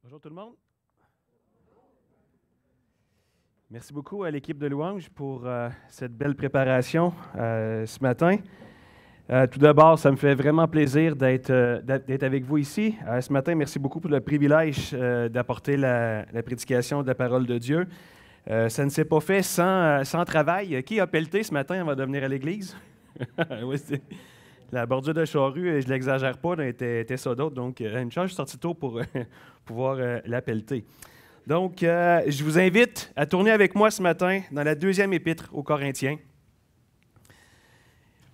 Bonjour tout le monde. Merci beaucoup à l'équipe de Louange pour cette belle préparation ce matin. Tout d'abord, ça me fait vraiment plaisir d'être avec vous ici. Ce matin, merci beaucoup pour le privilège d'apporter la prédication de la parole de Dieu. Ça ne s'est pas fait sans travail. Qui a pelleté ce matin avant de venir à l'église? Oui, la bordure de charrue, je ne l'exagère pas, était ça d'autre. Donc, une chance, je suis sorti tôt pour pouvoir la pelleter. Donc, je vous invite à tourner avec moi ce matin dans la deuxième épître aux Corinthiens.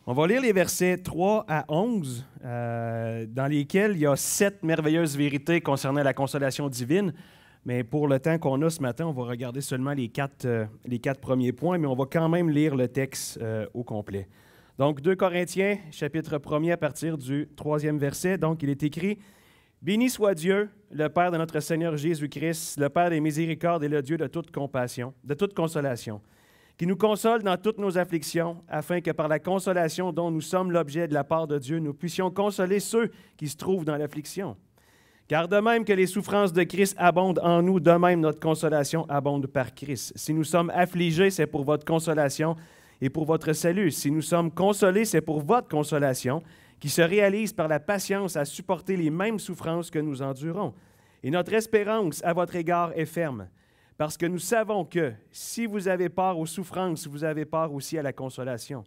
On va lire les versets 3 à 11, dans lesquels il y a 7 merveilleuses vérités concernant la consolation divine. Mais pour le temps qu'on a ce matin, on va regarder seulement les quatre premiers points, mais on va quand même lire le texte au complet. Donc, 2 Corinthiens, chapitre 1er, à partir du 3e verset. Donc, il est écrit « Béni soit Dieu, le Père de notre Seigneur Jésus-Christ, le Père des miséricordes et le Dieu de toute compassion, de toute consolation, qui nous console dans toutes nos afflictions, afin que par la consolation dont nous sommes l'objet de la part de Dieu, nous puissions consoler ceux qui se trouvent dans l'affliction. Car de même que les souffrances de Christ abondent en nous, de même notre consolation abonde par Christ. Si nous sommes affligés, c'est pour votre consolation et pour votre salut. Si nous sommes consolés, c'est pour votre consolation, qui se réalise par la patience à supporter les mêmes souffrances que nous endurons. Et notre espérance à votre égard est ferme, parce que nous savons que si vous avez part aux souffrances, vous avez part aussi à la consolation.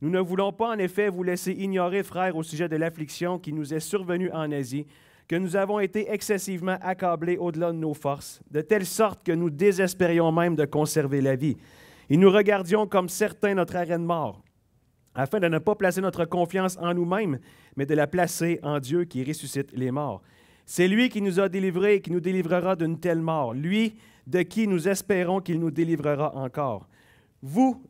Nous ne voulons pas en effet vous laisser ignorer, frères, au sujet de l'affliction qui nous est survenue en Asie, que nous avons été excessivement accablés au-delà de nos forces, de telle sorte que nous désespérions même de conserver la vie. Et nous regardions comme certains notre arrêt de mort, afin de ne pas placer notre confiance en nous-mêmes, mais de la placer en Dieu qui ressuscite les morts. C'est lui qui nous a délivrés et qui nous délivrera d'une telle mort, lui de qui nous espérons qu'il nous délivrera encore. Vous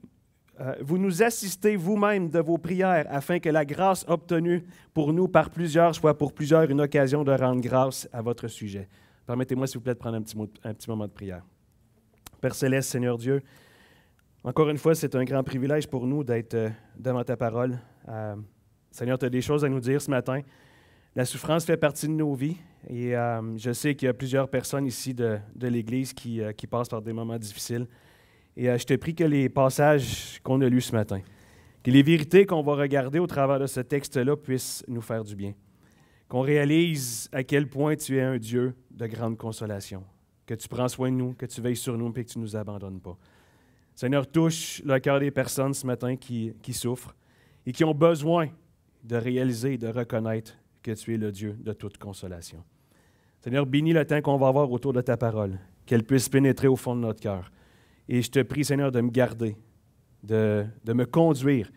nous assistez vous-même de vos prières, afin que la grâce obtenue pour nous par plusieurs soit pour plusieurs une occasion de rendre grâce à votre sujet. Permettez-moi, s'il vous plaît, de prendre un petit moment de prière. Père Céleste, Seigneur Dieu, encore une fois, c'est un grand privilège pour nous d'être devant ta parole. Seigneur, tu as des choses à nous dire ce matin. La souffrance fait partie de nos vies et je sais qu'il y a plusieurs personnes ici de l'Église qui passent par des moments difficiles. Et je te prie que les passages qu'on a lus ce matin, que les vérités qu'on va regarder au travers de ce texte-là puissent nous faire du bien. Qu'on réalise à quel point tu es un Dieu de grande consolation, que tu prends soin de nous, que tu veilles sur nous et que tu ne nous abandonnes pas. Seigneur, touche le cœur des personnes ce matin qui souffrent et qui ont besoin de réaliser et de reconnaître que tu es le Dieu de toute consolation. Seigneur, bénis le temps qu'on va avoir autour de ta parole, qu'elle puisse pénétrer au fond de notre cœur. Et je te prie, Seigneur, de me garder, de me conduire,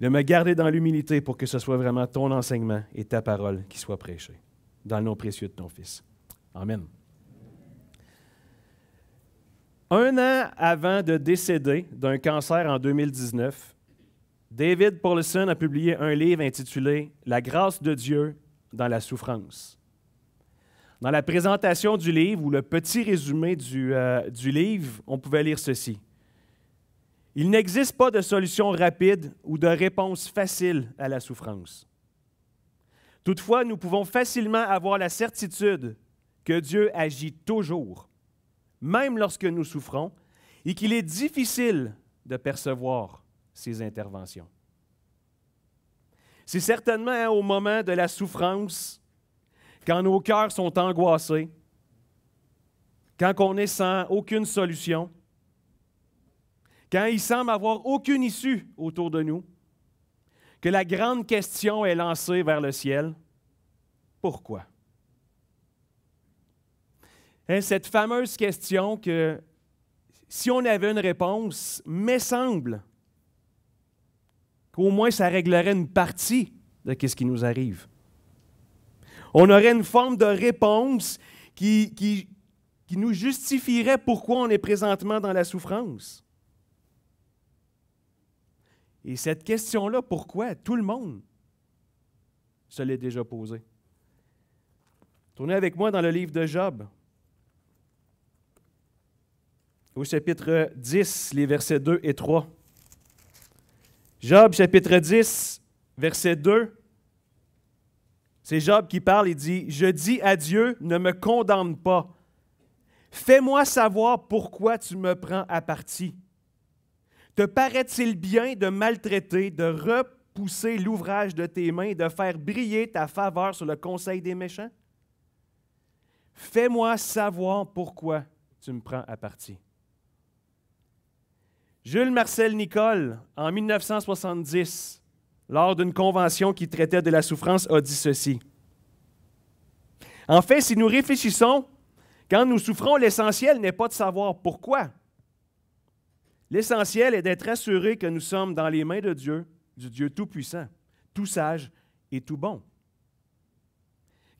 de me garder dans l'humilité pour que ce soit vraiment ton enseignement et ta parole qui soient prêchés. Dans le nom précieux de ton Fils. Amen. 1 an avant de décéder d'un cancer en 2019, David Powlison a publié un livre intitulé « La grâce de Dieu dans la souffrance ». Dans la présentation du livre, ou le petit résumé du livre, on pouvait lire ceci. « Il n'existe pas de solution rapide ou de réponse facile à la souffrance. Toutefois, nous pouvons facilement avoir la certitude que Dieu agit toujours, même lorsque nous souffrons, et qu'il est difficile de percevoir ses interventions. C'est certainement au moment de la souffrance, quand nos cœurs sont angoissés, quand on est sans aucune solution, quand il semble avoir aucune issue autour de nous, que la grande question est lancée vers le ciel. Pourquoi? Cette fameuse question que, si on avait une réponse, me semble qu'au moins ça réglerait une partie de ce qui nous arrive. On aurait une forme de réponse qui nous justifierait pourquoi on est présentement dans la souffrance. Et cette question-là, pourquoi? Tout le monde se l'est déjà posée. Tournez avec moi dans le livre de Job. Au chapitre 10, les versets 2 et 3. Job, chapitre 10, verset 2. C'est Job qui parle, il dit « Je dis à Dieu, ne me condamne pas. Fais-moi savoir pourquoi tu me prends à partie. Te paraît-il bien de maltraiter, de repousser l'ouvrage de tes mains et de faire briller ta faveur sur le conseil des méchants? Fais-moi savoir pourquoi tu me prends à partie. » Jules Marcel Nicolle, en 1970, lors d'une convention qui traitait de la souffrance, a dit ceci. « En fait, si nous réfléchissons, quand nous souffrons, l'essentiel n'est pas de savoir pourquoi. L'essentiel est d'être assuré que nous sommes dans les mains de Dieu, du Dieu tout-puissant, tout sage et tout bon.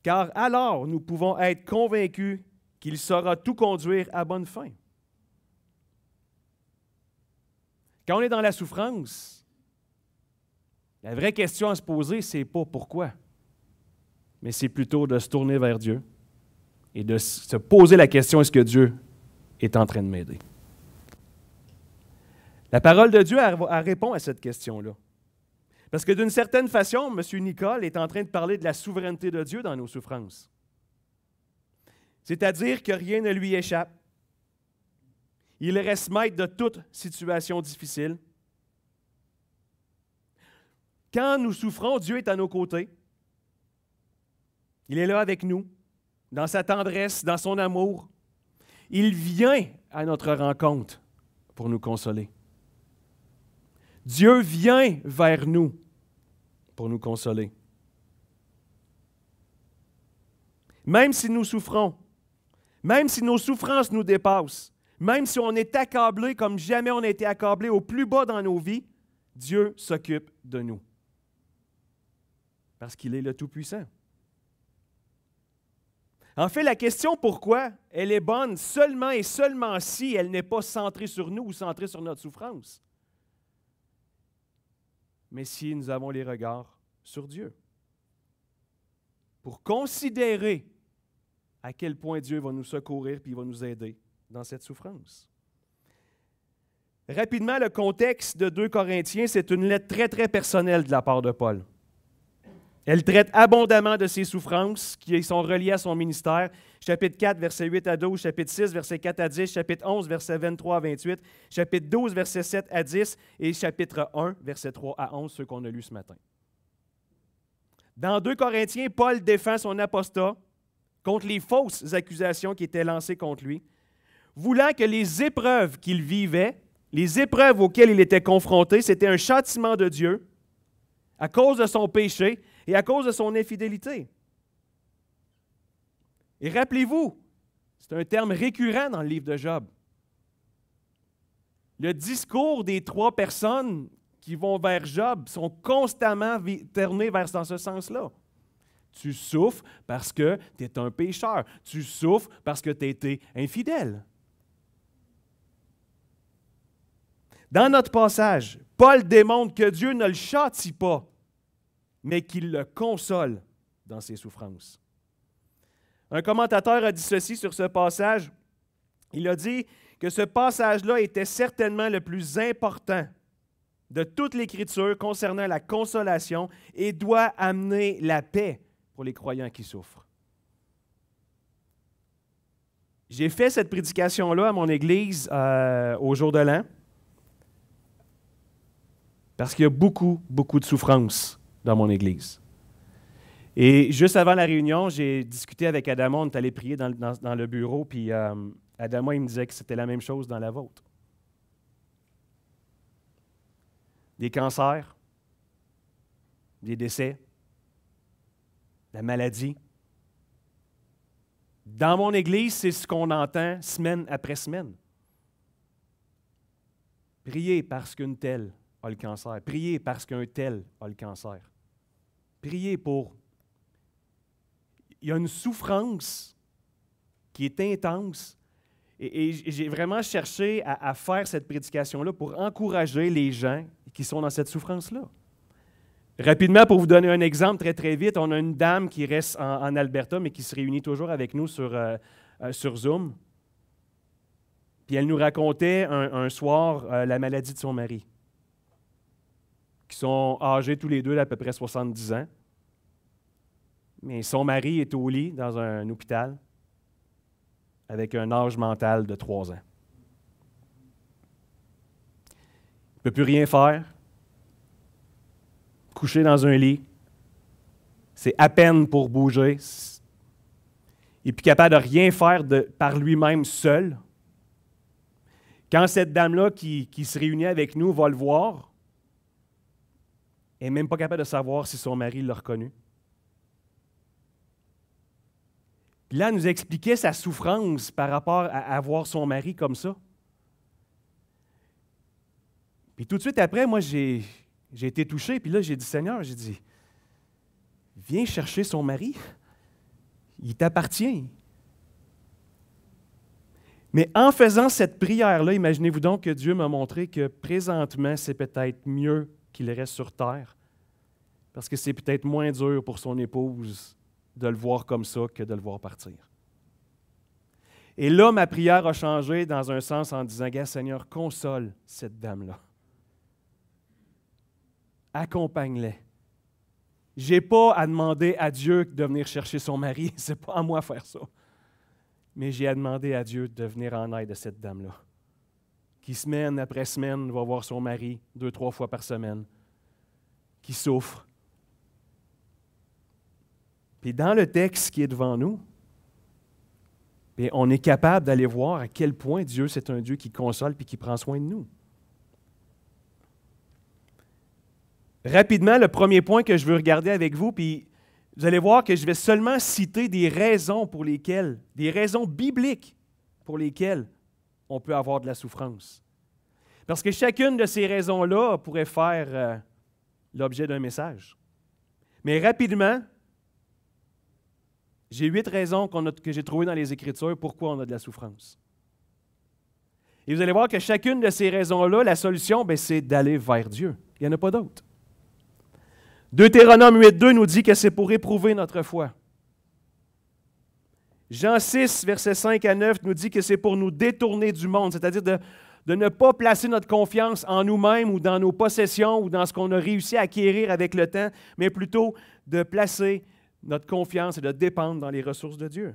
Car alors nous pouvons être convaincus qu'il saura tout conduire à bonne fin. » Quand on est dans la souffrance, la vraie question à se poser, ce n'est pas pourquoi, mais c'est plutôt de se tourner vers Dieu et de se poser la question, est-ce que Dieu est en train de m'aider? La parole de Dieu, elle répond à cette question-là. Parce que d'une certaine façon, M. Nicolle est en train de parler de la souveraineté de Dieu dans nos souffrances. C'est-à-dire que rien ne lui échappe. Il reste maître de toute situation difficile. Quand nous souffrons, Dieu est à nos côtés. Il est là avec nous, dans sa tendresse, dans son amour. Il vient à notre rencontre pour nous consoler. Dieu vient vers nous pour nous consoler. Même si nous souffrons, même si nos souffrances nous dépassent, même si on est accablé comme jamais on a été accablé au plus bas dans nos vies, Dieu s'occupe de nous. Parce qu'il est le Tout-Puissant. En fait, la question pourquoi, elle est bonne seulement et seulement si elle n'est pas centrée sur nous ou centrée sur notre souffrance. Mais si nous avons les regards sur Dieu. Pour considérer à quel point Dieu va nous secourir et va nous aider dans cette souffrance. Rapidement, le contexte de 2 Corinthiens, c'est une lettre très, très personnelle de la part de Paul. Elle traite abondamment de ses souffrances qui sont reliées à son ministère. Chapitre 4, versets 8 à 12, chapitre 6, versets 4 à 10, chapitre 11, versets 23 à 28, chapitre 12, versets 7 à 10 et chapitre 1, versets 3 à 11, ceux qu'on a lus ce matin. Dans 2 Corinthiens, Paul défend son apostat contre les fausses accusations qui étaient lancées contre lui, voulant que les épreuves qu'il vivait, les épreuves auxquelles il était confronté, c'était un châtiment de Dieu à cause de son péché et à cause de son infidélité. Et rappelez-vous, c'est un terme récurrent dans le livre de Job. Le discours des 3 personnes qui vont vers Job sont constamment tournés dans ce sens-là. Tu souffres parce que tu es un pécheur. Tu souffres parce que tu as été infidèle. Dans notre passage, Paul démontre que Dieu ne le châtie pas, mais qu'il le console dans ses souffrances. Un commentateur a dit ceci sur ce passage. Il a dit que ce passage-là était certainement le plus important de toute l'Écriture concernant la consolation et doit amener la paix pour les croyants qui souffrent. J'ai fait cette prédication-là à mon église au jour de l'an parce qu'il y a beaucoup, beaucoup de souffrance dans mon église. Et juste avant la réunion, j'ai discuté avec Adamo, on est allé prier dans le bureau, puis Adamo, il me disait que c'était la même chose dans la vôtre. Des cancers, des décès, la maladie. Dans mon église, c'est ce qu'on entend semaine après semaine. Priez parce qu'une telle a le cancer. Priez parce qu'un tel a le cancer. Priez pour... Il y a une souffrance qui est intense et j'ai vraiment cherché à faire cette prédication-là pour encourager les gens qui sont dans cette souffrance-là. Rapidement, pour vous donner un exemple très, très vite, on a une dame qui reste en Alberta, mais qui se réunit toujours avec nous sur Zoom. Puis elle nous racontait un soir la maladie de son mari, qui sont âgés tous les deux d'à peu près 70 ans. mais son mari est au lit dans un hôpital avec un âge mental de 3 ans. Il ne peut plus rien faire. Couché dans un lit. C'est à peine pour bouger. Il n'est plus capable de rien faire par lui-même seul. Quand cette dame-là qui se réunit avec nous va le voir, elle n'est même pas capable de savoir si son mari l'a reconnu. Puis là, elle nous expliquait sa souffrance par rapport à avoir son mari comme ça. Puis tout de suite après, moi, j'ai été touché, puis là, j'ai dit, Seigneur, j'ai dit, viens chercher son mari. Il t'appartient. Mais en faisant cette prière-là, imaginez-vous donc que Dieu m'a montré que présentement, c'est peut-être mieux qu'il reste sur terre, parce que c'est peut-être moins dur pour son épouse de le voir comme ça que de le voir partir. Et là, ma prière a changé dans un sens en disant, gars, Seigneur, console cette dame-là. Accompagne-les. Je n'ai pas à demander à Dieu de venir chercher son mari, ce n'est pas à moi de faire ça. Mais j'ai à demander à Dieu de venir en aide de cette dame-là, qui semaine après semaine va voir son mari 2-3 fois par semaine, qui souffre. Puis dans le texte qui est devant nous, bien, on est capable d'aller voir à quel point Dieu, c'est un Dieu qui console et qui prend soin de nous. Rapidement, le premier point que je veux regarder avec vous, puis vous allez voir que je vais seulement citer des raisons pour lesquelles, des raisons bibliques pour lesquelles on peut avoir de la souffrance. Parce que chacune de ces raisons-là pourrait faire l'objet d'un message. Mais rapidement, j'ai 8 raisons que j'ai trouvées dans les Écritures pourquoi on a de la souffrance. Et vous allez voir que chacune de ces raisons-là, la solution, c'est d'aller vers Dieu. Il n'y en a pas d'autre. Deutéronome 8.2 nous dit que c'est pour éprouver notre foi. Jean 6, versets 5 à 9 nous dit que c'est pour nous détourner du monde, c'est-à-dire de ne pas placer notre confiance en nous-mêmes ou dans nos possessions ou dans ce qu'on a réussi à acquérir avec le temps, mais plutôt de placer notre confiance et de dépendre dans les ressources de Dieu.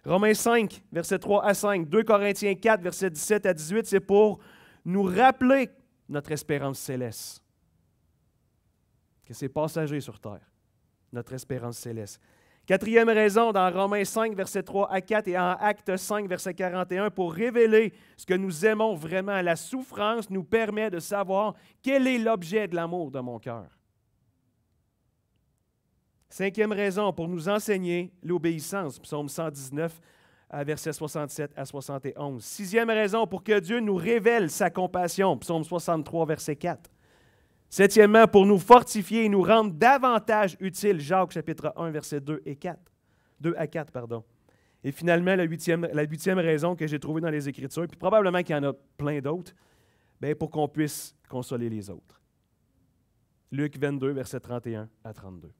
Romains 5, versets 3 à 5, 2 Corinthiens 4, versets 17 à 18, c'est pour nous rappeler notre espérance céleste. Que c'est passager sur terre, notre espérance céleste. 4e raison, dans Romains 5, versets 3 à 4 et en Actes 5, verset 41, pour révéler ce que nous aimons vraiment. La souffrance nous permet de savoir quel est l'objet de l'amour de mon cœur. 5e raison, pour nous enseigner l'obéissance, psaume 119, versets 67 à 71. 6e raison, pour que Dieu nous révèle sa compassion, psaume 63, verset 4. 7e, pour nous fortifier et nous rendre davantage utiles, Jacques chapitre 1, versets 2 à 4. Et finalement, la huitième raison que j'ai trouvée dans les Écritures, puis probablement qu'il y en a plein d'autres, pour qu'on puisse consoler les autres. Luc 22, versets 31 à 32.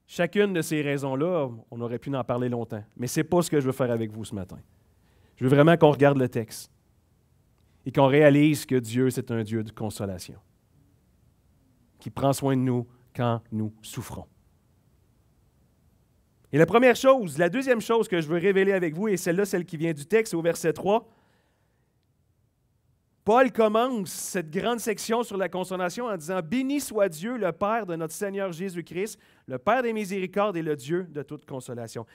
Chacune de ces raisons-là, on aurait pu en parler longtemps, mais ce n'est pas ce que je veux faire avec vous ce matin. Je veux vraiment qu'on regarde le texte et qu'on réalise que Dieu, c'est un Dieu de consolation, qui prend soin de nous quand nous souffrons. Et la deuxième chose que je veux révéler avec vous, et celle-là, celle qui vient du texte, au verset 3, Paul commence cette grande section sur la consolation en disant « Béni soit Dieu, le Père de notre Seigneur Jésus-Christ, le Père des miséricordes et le Dieu de toute consolation. »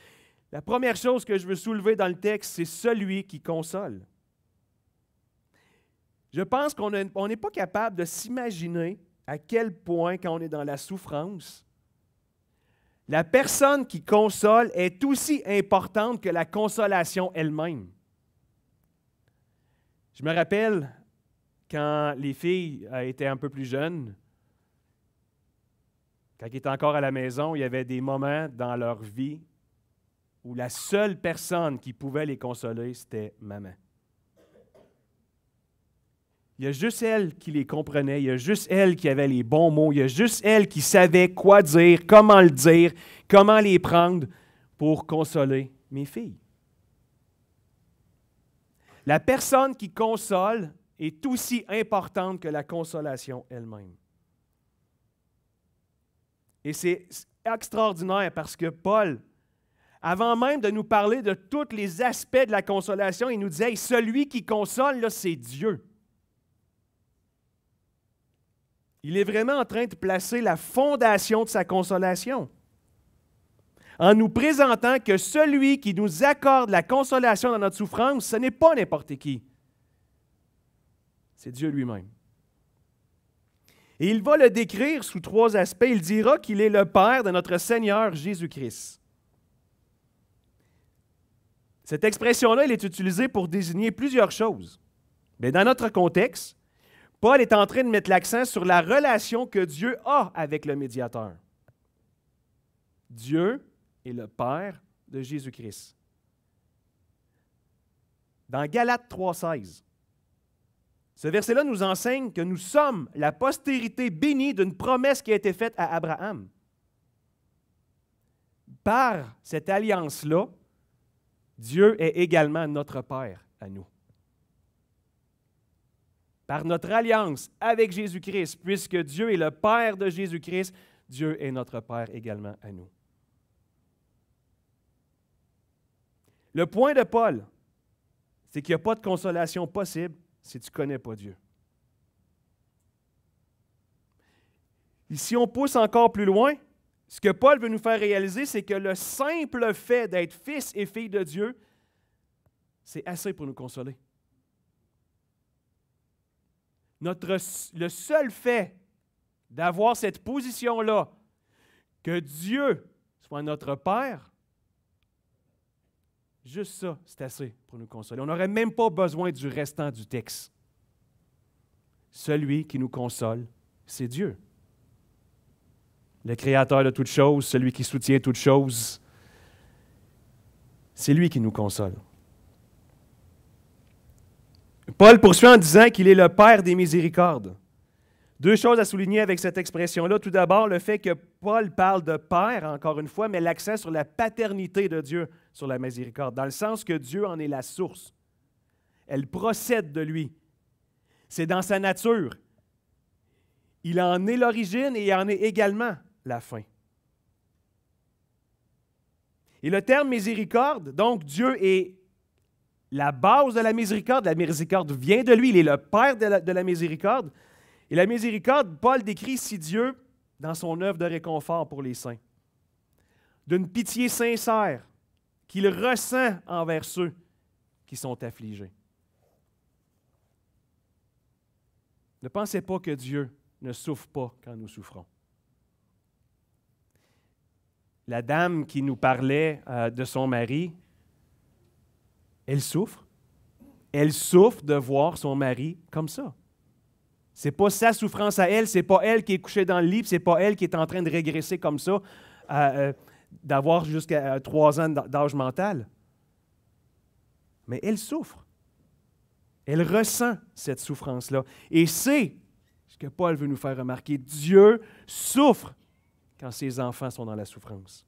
La première chose que je veux soulever dans le texte, c'est celui qui console. Je pense qu'on n'est pas capable de s'imaginer à quel point, quand on est dans la souffrance, la personne qui console est aussi importante que la consolation elle-même. Je me rappelle, quand les filles étaient un peu plus jeunes, quand ils étaient encore à la maison, il y avait des moments dans leur vie où la seule personne qui pouvait les consoler, c'était maman. Il y a juste elle qui les comprenait, il y a juste elle qui avait les bons mots, il y a juste elle qui savait quoi dire, comment les prendre pour consoler mes filles. La personne qui console est aussi importante que la consolation elle-même. Et c'est extraordinaire parce que Paul, avant même de nous parler de tous les aspects de la consolation, il nous disait, hey, celui qui console, là, c'est Dieu. Il est vraiment en train de placer la fondation de sa consolation, en nous présentant que celui qui nous accorde la consolation dans notre souffrance, ce n'est pas n'importe qui. C'est Dieu lui-même. Et il va le décrire sous 3 aspects. Il dira qu'il est le Père de notre Seigneur Jésus-Christ. Cette expression-là, elle est utilisée pour désigner plusieurs choses. Mais dans notre contexte, Paul est en train de mettre l'accent sur la relation que Dieu a avec le médiateur. Dieu est le Père de Jésus-Christ. Dans Galates 3,16, ce verset-là nous enseigne que nous sommes la postérité bénie d'une promesse qui a été faite à Abraham. Par cette alliance-là, Dieu est également notre Père à nous. Par notre alliance avec Jésus-Christ, puisque Dieu est le Père de Jésus-Christ, Dieu est notre Père également à nous. Le point de Paul, c'est qu'il n'y a pas de consolation possible si tu ne connais pas Dieu. Et si on pousse encore plus loin, ce que Paul veut nous faire réaliser, c'est que le simple fait d'être fils et fille de Dieu, c'est assez pour nous consoler. Le seul fait d'avoir cette position-là, que Dieu soit notre Père, juste ça, c'est assez pour nous consoler. On n'aurait même pas besoin du restant du texte. Celui qui nous console, c'est Dieu. Le Créateur de toutes choses, celui qui soutient toutes choses, c'est lui qui nous console. Paul poursuit en disant qu'il est le Père des miséricordes. 2 choses à souligner avec cette expression-là. Tout d'abord, le fait que Paul parle de Père, encore une fois, met l'accent sur la paternité de Dieu sur la miséricorde, dans le sens que Dieu en est la source. Elle procède de lui. C'est dans sa nature. Il en est l'origine et il en est également la fin. Et le terme miséricorde, donc Dieu est la base de la miséricorde vient de lui, il est le Père de la miséricorde. Et la miséricorde, Paul décrit ici Dieu dans son œuvre de réconfort pour les saints, d'une pitié sincère qu'il ressent envers ceux qui sont affligés. Ne pensez pas que Dieu ne souffre pas quand nous souffrons. La dame qui nous parlait de son mari, elle souffre. Elle souffre de voir son mari comme ça. Ce n'est pas sa souffrance à elle, ce n'est pas elle qui est couchée dans le lit, ce n'est pas elle qui est en train de régresser comme ça, d'avoir jusqu'à 3 ans d'âge mental. Mais elle souffre. Elle ressent cette souffrance-là. Et c'est ce que Paul veut nous faire remarquer. Dieu souffre quand ses enfants sont dans la souffrance.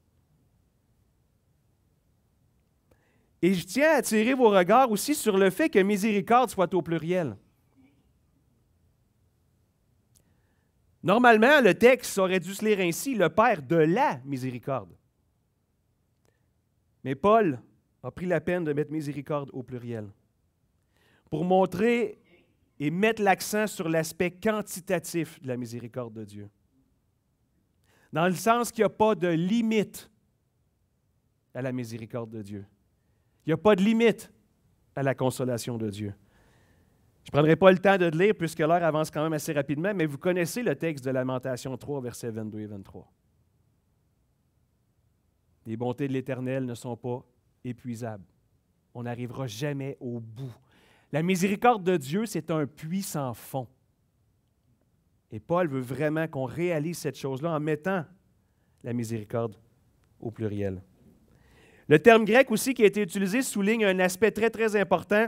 Et je tiens à attirer vos regards aussi sur le fait que miséricorde soit au pluriel. Normalement, le texte aurait dû se lire ainsi, le Père de la miséricorde. Mais Paul a pris la peine de mettre miséricorde au pluriel pour montrer et mettre l'accent sur l'aspect quantitatif de la miséricorde de Dieu. Dans le sens qu'il n'y a pas de limite à la miséricorde de Dieu. Il n'y a pas de limite à la consolation de Dieu. Je ne prendrai pas le temps de le lire puisque l'heure avance quand même assez rapidement, mais vous connaissez le texte de Lamentation 3, versets 22 et 23. Les bontés de l'Éternel ne sont pas épuisables. On n'arrivera jamais au bout. La miséricorde de Dieu, c'est un puits sans fond. Et Paul veut vraiment qu'on réalise cette chose-là en mettant la miséricorde au pluriel. Le terme grec aussi qui a été utilisé souligne un aspect très, très important,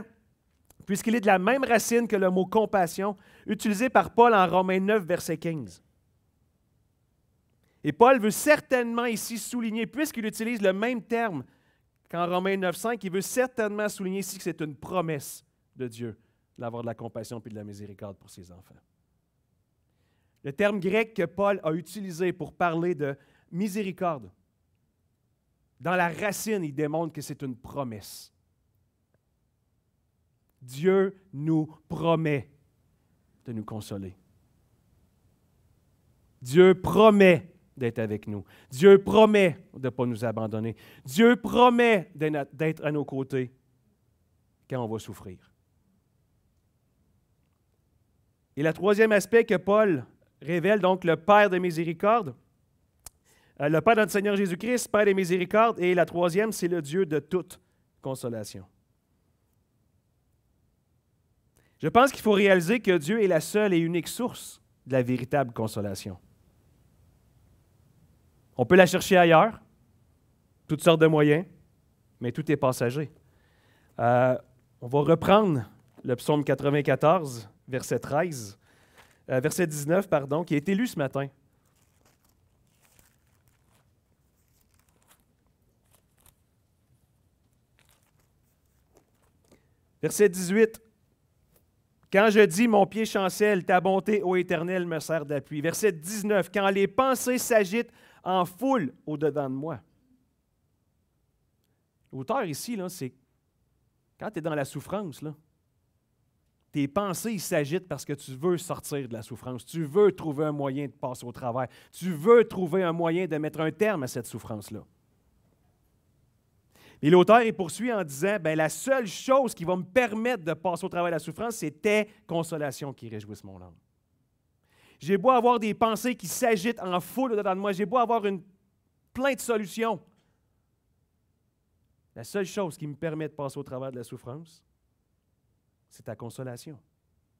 puisqu'il est de la même racine que le mot compassion, utilisé par Paul en Romains 9, verset 15. Et Paul veut certainement ici souligner, puisqu'il utilise le même terme qu'en Romains 9, 5, il veut certainement souligner ici que c'est une promesse de Dieu d'avoir de la compassion et de la miséricorde pour ses enfants. Le terme grec que Paul a utilisé pour parler de miséricorde, dans la racine, il démontre que c'est une promesse. Dieu nous promet de nous consoler. Dieu promet d'être avec nous. Dieu promet de ne pas nous abandonner. Dieu promet d'être à nos côtés quand on va souffrir. Et le troisième aspect que Paul révèle, donc le Père de miséricorde, le Père de notre Seigneur Jésus-Christ, Père de miséricorde, et la troisième, c'est le Dieu de toute consolation. Je pense qu'il faut réaliser que Dieu est la seule et unique source de la véritable consolation. On peut la chercher ailleurs, toutes sortes de moyens, mais tout est passager. On va reprendre le psaume 94, verset 19, qui a été lu ce matin. Verset 18. Quand je dis mon pied chancelle, ta bonté, ô Éternel, me sert d'appui. Verset 19. Quand les pensées s'agitent en foule au-dedans de moi. L'auteur ici, là, c'est quand tu es dans la souffrance, là, tes pensées ils s'agitent parce que tu veux sortir de la souffrance. Tu veux trouver un moyen de passer au travers. Tu veux trouver un moyen de mettre un terme à cette souffrance-là. Et l'auteur il poursuit en disant, la seule chose qui va me permettre de passer au travers de la souffrance, c'est tes consolations qui réjouissent mon âme. J'ai beau avoir des pensées qui s'agitent en foule au-dedans de moi, j'ai beau avoir plein de solutions. La seule chose qui me permet de passer au travers de la souffrance, c'est ta consolation.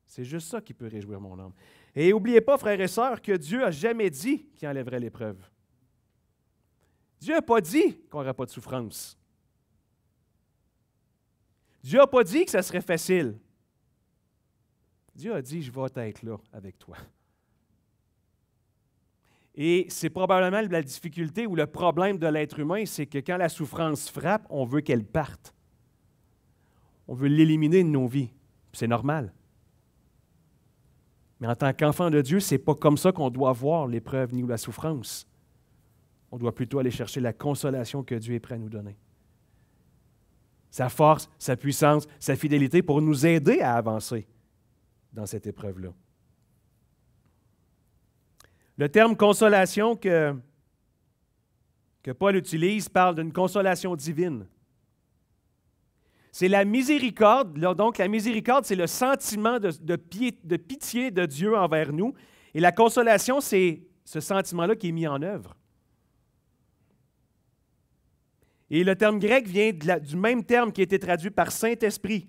C'est juste ça qui peut réjouir mon âme. Et n'oubliez pas, frères et sœurs, que Dieu n'a jamais dit qu'il enlèverait l'épreuve. Dieu n'a pas dit qu'on n'aurait pas de souffrance. Dieu n'a pas dit que ça serait facile. Dieu a dit, je vais être là avec toi. Et c'est probablement la difficulté ou le problème de l'être humain, c'est que quand la souffrance frappe, on veut qu'elle parte. On veut l'éliminer de nos vies. C'est normal. Mais en tant qu'enfant de Dieu, ce n'est pas comme ça qu'on doit voir l'épreuve ni la souffrance. On doit plutôt aller chercher la consolation que Dieu est prêt à nous donner. Sa force, sa puissance, sa fidélité pour nous aider à avancer dans cette épreuve-là. Le terme consolation que Paul utilise parle d'une consolation divine. C'est la miséricorde. Donc, la miséricorde, c'est le sentiment de pitié de Dieu envers nous. Et la consolation, c'est ce sentiment-là qui est mis en œuvre. Et le terme grec vient du même terme qui a été traduit par Saint-Esprit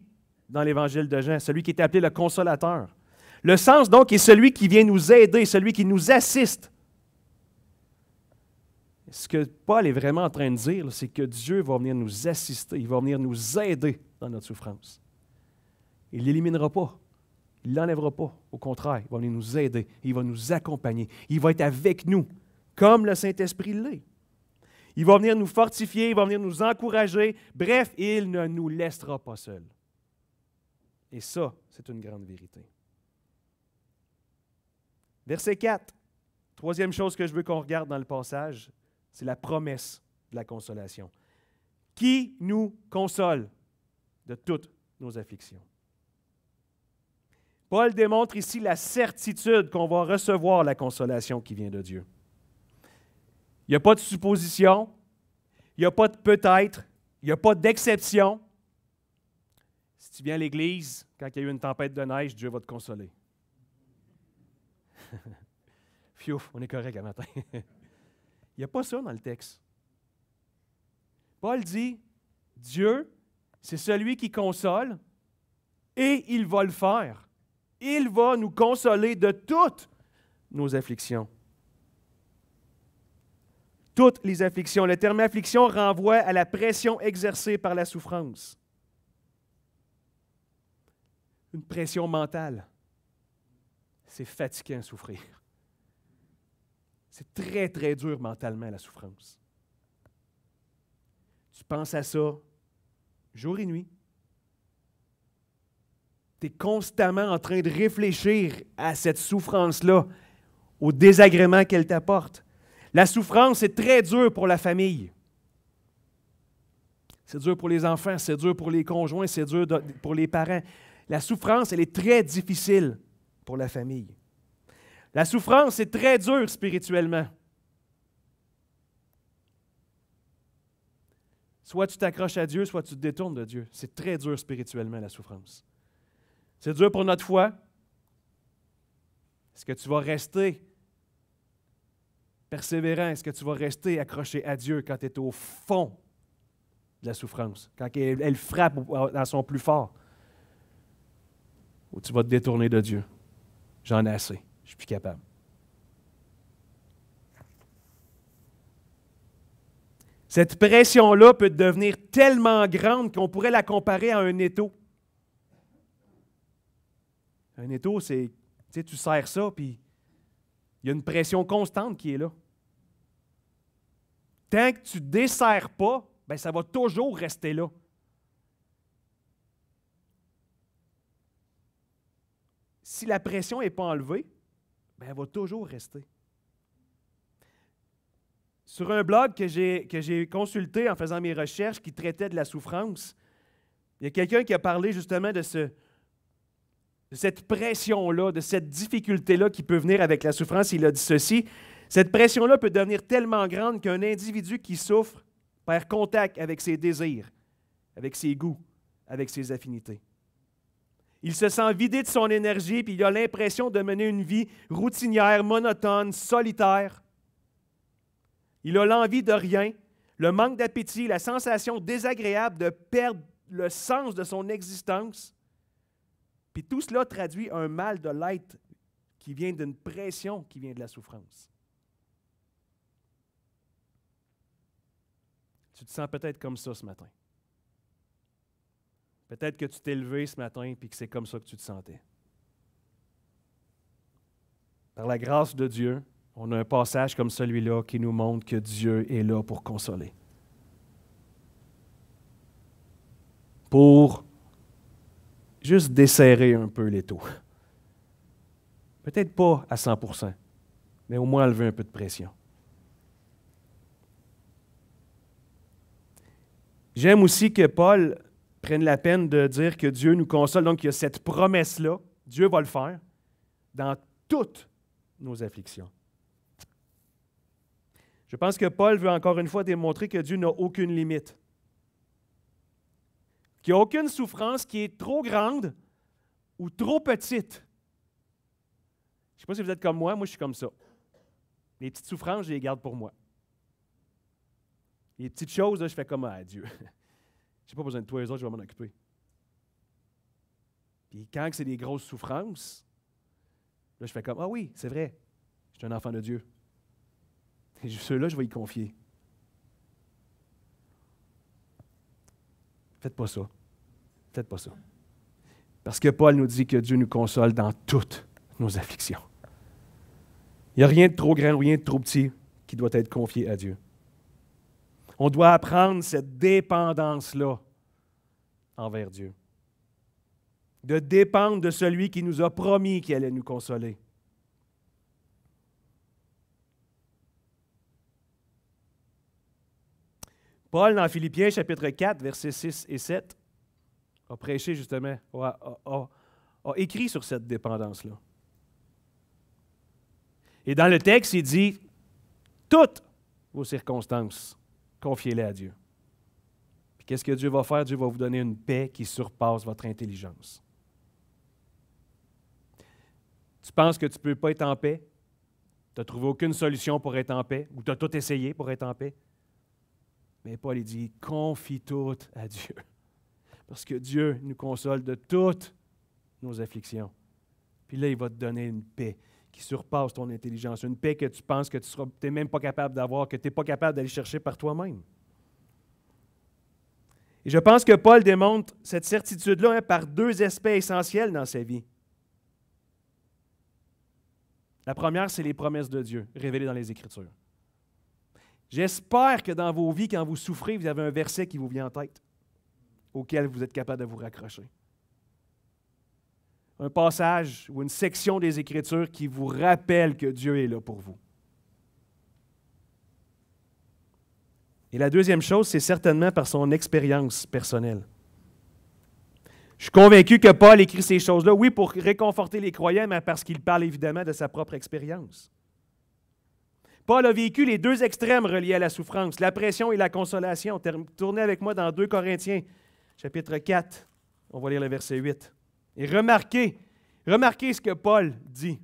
dans l'Évangile de Jean, celui qui est appelé le consolateur. Le sens, donc, est celui qui vient nous aider, celui qui nous assiste. Ce que Paul est vraiment en train de dire, c'est que Dieu va venir nous assister, il va venir nous aider dans notre souffrance. Il ne l'éliminera pas, il ne l'enlèvera pas. Au contraire, il va venir nous aider, il va nous accompagner, il va être avec nous, comme le Saint-Esprit l'est. Il va venir nous fortifier, il va venir nous encourager. Bref, il ne nous laissera pas seuls. Et ça, c'est une grande vérité. Verset 4, troisième chose que je veux qu'on regarde dans le passage, c'est la promesse de la consolation. Qui nous console de toutes nos afflictions? Paul démontre ici la certitude qu'on va recevoir la consolation qui vient de Dieu. Il n'y a pas de supposition, il n'y a pas de peut-être, il n'y a pas d'exception. Si tu viens à l'Église, quand il y a eu une tempête de neige, Dieu va te consoler. Fiouf, on est correct à matin. Il n'y a pas ça dans le texte. Paul dit, Dieu, c'est celui qui console et il va le faire. Il va nous consoler de toutes nos afflictions. Toutes les afflictions. Le terme affliction renvoie à la pression exercée par la souffrance. Une pression mentale. C'est fatigant à souffrir. C'est très, très dur mentalement, la souffrance. Tu penses à ça jour et nuit. Tu es constamment en train de réfléchir à cette souffrance-là au désagrément qu'elle t'apporte. La souffrance, c'est très dur pour la famille. C'est dur pour les enfants, c'est dur pour les conjoints, c'est dur pour les parents. La souffrance, elle est très difficile pour la famille. La souffrance, c'est très dur spirituellement. Soit tu t'accroches à Dieu, soit tu te détournes de Dieu. C'est très dur spirituellement, la souffrance. C'est dur pour notre foi. Est-ce que tu vas rester persévérant? Est-ce que tu vas rester accroché à Dieu quand tu es au fond de la souffrance, quand elle frappe dans son plus fort? Ou tu vas te détourner de Dieu? J'en ai assez, je suis plus capable. Cette pression-là peut devenir tellement grande qu'on pourrait la comparer à un étau. Un étau, c'est, tu serres ça, puis il y a une pression constante qui est là. Tant que tu ne desserres pas, bien, ça va toujours rester là. Si la pression n'est pas enlevée, bien, elle va toujours rester. Sur un blog que j'ai consulté en faisant mes recherches qui traitait de la souffrance, il y a quelqu'un qui a parlé justement de cette pression-là, de cette difficulté-là qui peut venir avec la souffrance. Il a dit ceci: cette pression-là peut devenir tellement grande qu'un individu qui souffre perd contact avec ses désirs, avec ses goûts, avec ses affinités. Il se sent vidé de son énergie, puis il a l'impression de mener une vie routinière, monotone, solitaire. Il a l'envie de rien, le manque d'appétit, la sensation désagréable de perdre le sens de son existence. Puis tout cela traduit un mal de l'être qui vient d'une pression qui vient de la souffrance. Tu te sens peut-être comme ça ce matin. Peut-être que tu t'es levé ce matin et que c'est comme ça que tu te sentais. Par la grâce de Dieu, on a un passage comme celui-là qui nous montre que Dieu est là pour consoler. Pour juste desserrer un peu l'étau. Peut-être pas à 100%, mais au moins enlever un peu de pression. J'aime aussi que Paul prenne la peine de dire que Dieu nous console. Donc, il y a cette promesse-là. Dieu va le faire dans toutes nos afflictions. Je pense que Paul veut encore une fois démontrer que Dieu n'a aucune limite. Qu'il n'y a aucune souffrance qui est trop grande ou trop petite. Je ne sais pas si vous êtes comme moi je suis comme ça. Les petites souffrances, je les garde pour moi. Les petites choses, là, je fais comme à Dieu. Je n'ai pas besoin de toi et les autres, je vais m'en occuper. Puis quand c'est des grosses souffrances, là, je fais comme, ah oui, c'est vrai, je suis un enfant de Dieu. Et ceux-là, je vais y confier. Faites pas ça. Faites pas ça. Parce que Paul nous dit que Dieu nous console dans toutes nos afflictions. Il n'y a rien de trop grand, rien de trop petit qui doit être confié à Dieu. On doit apprendre cette dépendance-là envers Dieu. De dépendre de celui qui nous a promis qu'il allait nous consoler. Paul, dans Philippiens, chapitre 4, versets 6 et 7, a prêché justement, a écrit sur cette dépendance-là. Et dans le texte, il dit, toutes vos circonstances, confiez-les à Dieu. Puis qu'est-ce que Dieu va faire? Dieu va vous donner une paix qui surpasse votre intelligence. Tu penses que tu ne peux pas être en paix? Tu n'as trouvé aucune solution pour être en paix? Ou tu as tout essayé pour être en paix? Mais Paul, il dit, confie tout à Dieu. Parce que Dieu nous console de toutes nos afflictions. Puis là, il va te donner une paix qui surpasse ton intelligence. Une paix que tu penses que tu n'es même pas capable d'avoir, que tu n'es pas capable d'aller chercher par toi-même. Et je pense que Paul démontre cette certitude-là par deux aspects essentiels dans sa vie. La première, c'est les promesses de Dieu révélées dans les Écritures. J'espère que dans vos vies, quand vous souffrez, vous avez un verset qui vous vient en tête, auquel vous êtes capable de vous raccrocher. un passage ou une section des Écritures qui vous rappelle que Dieu est là pour vous. Et la deuxième chose, c'est certainement par son expérience personnelle. Je suis convaincu que Paul écrit ces choses-là, oui, pour réconforter les croyants, mais parce qu'il parle évidemment de sa propre expérience. Paul a vécu les deux extrêmes reliés à la souffrance, la pression et la consolation. Tournez avec moi dans 2 Corinthiens, chapitre 4. On va lire le verset 8. Et remarquez ce que Paul dit.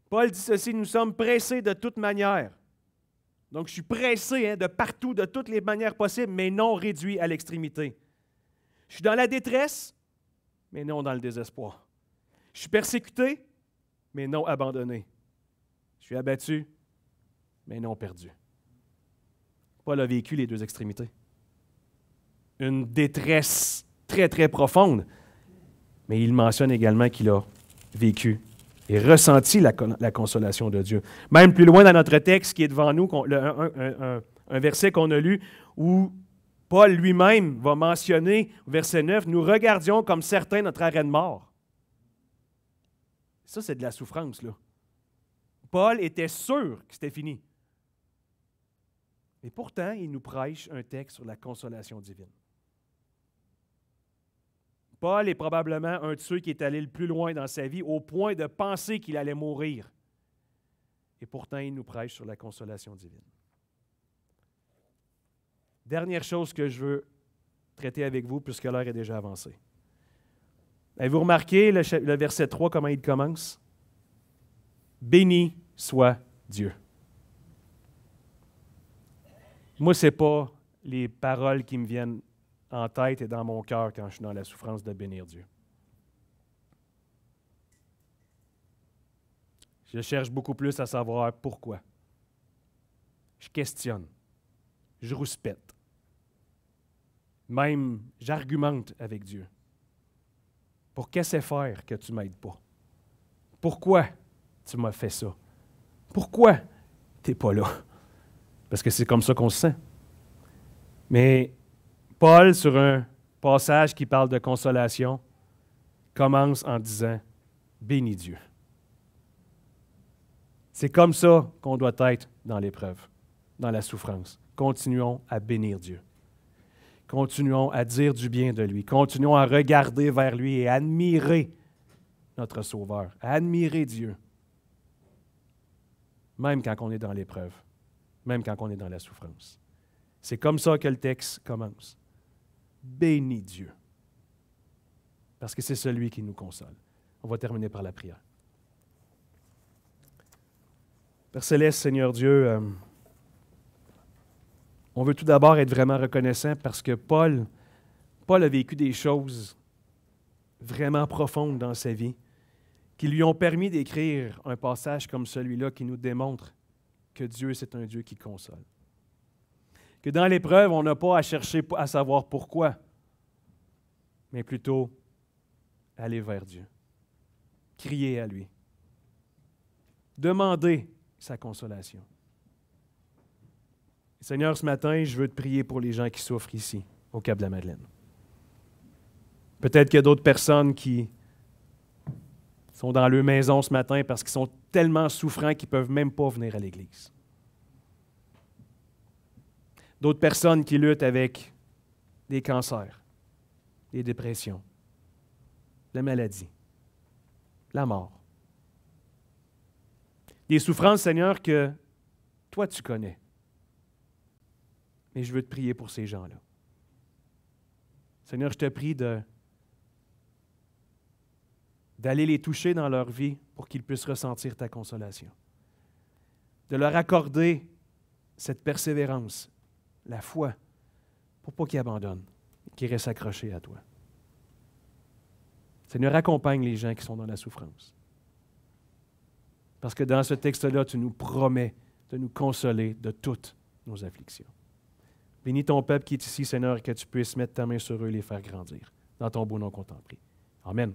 Paul dit ceci, nous sommes pressés de toute manière. Donc, je suis pressé de partout, de toutes les manières possibles, mais non réduit à l'extrémité. Je suis dans la détresse, mais non dans le désespoir. Je suis persécuté, mais non abandonné. Je suis abattu, mais non perdu. Paul a vécu les deux extrémités. Une détresse très, très profonde, mais il mentionne également qu'il a vécu et ressenti la consolation de Dieu. Même plus loin dans notre texte qui est devant nous, un verset qu'on a lu, où Paul lui-même va mentionner, verset 9, « Nous regardions comme certains notre arrêt de mort. » Ça, c'est de la souffrance, là. Paul était sûr que c'était fini. Et pourtant, il nous prêche un texte sur la consolation divine. Paul est probablement un de ceux qui est allé le plus loin dans sa vie, au point de penser qu'il allait mourir. Et pourtant, il nous prêche sur la consolation divine. Dernière chose que je veux traiter avec vous, puisque l'heure est déjà avancée. Avez-vous remarqué le verset 3, comment il commence? « Béni soit Dieu ». Moi, ce n'est pas les paroles qui me viennent en tête et dans mon cœur quand je suis dans la souffrance de bénir Dieu. Je cherche beaucoup plus à savoir pourquoi. Je questionne. Je rouspète. Même, j'argumente avec Dieu. Pour qu'est-ce faire que tu ne m'aides pas? Pourquoi tu m'as fait ça? Pourquoi tu n'es pas là? Parce que c'est comme ça qu'on se sent. Mais Paul, sur un passage qui parle de consolation, commence en disant « Bénis Dieu ». C'est comme ça qu'on doit être dans l'épreuve, dans la souffrance. Continuons à bénir Dieu. Continuons à dire du bien de lui. Continuons à regarder vers lui et à admirer notre Sauveur, à admirer Dieu, même quand on est dans l'épreuve, même quand on est dans la souffrance. C'est comme ça que le texte commence. Bénis Dieu, parce que c'est celui qui nous console. On va terminer par la prière. Père Céleste, Seigneur Dieu, on veut tout d'abord être vraiment reconnaissant parce que Paul a vécu des choses vraiment profondes dans sa vie qui lui ont permis d'écrire un passage comme celui-là qui nous démontre que Dieu, c'est un Dieu qui console. Que dans l'épreuve, on n'a pas à chercher à savoir pourquoi, mais plutôt aller vers Dieu, crier à lui, demander sa consolation. Seigneur, ce matin, je veux te prier pour les gens qui souffrent ici, au Cap de la Madeleine. Peut-être qu'il y a d'autres personnes qui sont dans leur maison ce matin parce qu'ils sont tellement souffrants qu'ils ne peuvent même pas venir à l'Église. D'autres personnes qui luttent avec des cancers, des dépressions, la maladie, la mort. Des souffrances, Seigneur, que toi, tu connais. Mais je veux te prier pour ces gens-là. Seigneur, je te prie d'aller les toucher dans leur vie pour qu'ils puissent ressentir ta consolation. De leur accorder cette persévérance, la foi, pour pas qu'ils abandonnent, qu'ils restent accrochés à toi. Seigneur, accompagne les gens qui sont dans la souffrance. Parce que dans ce texte-là, tu nous promets de nous consoler de toutes nos afflictions. Bénis ton peuple qui est ici, Seigneur, et que tu puisses mettre ta main sur eux et les faire grandir. Dans ton beau nom qu'on t'en prie. Amen.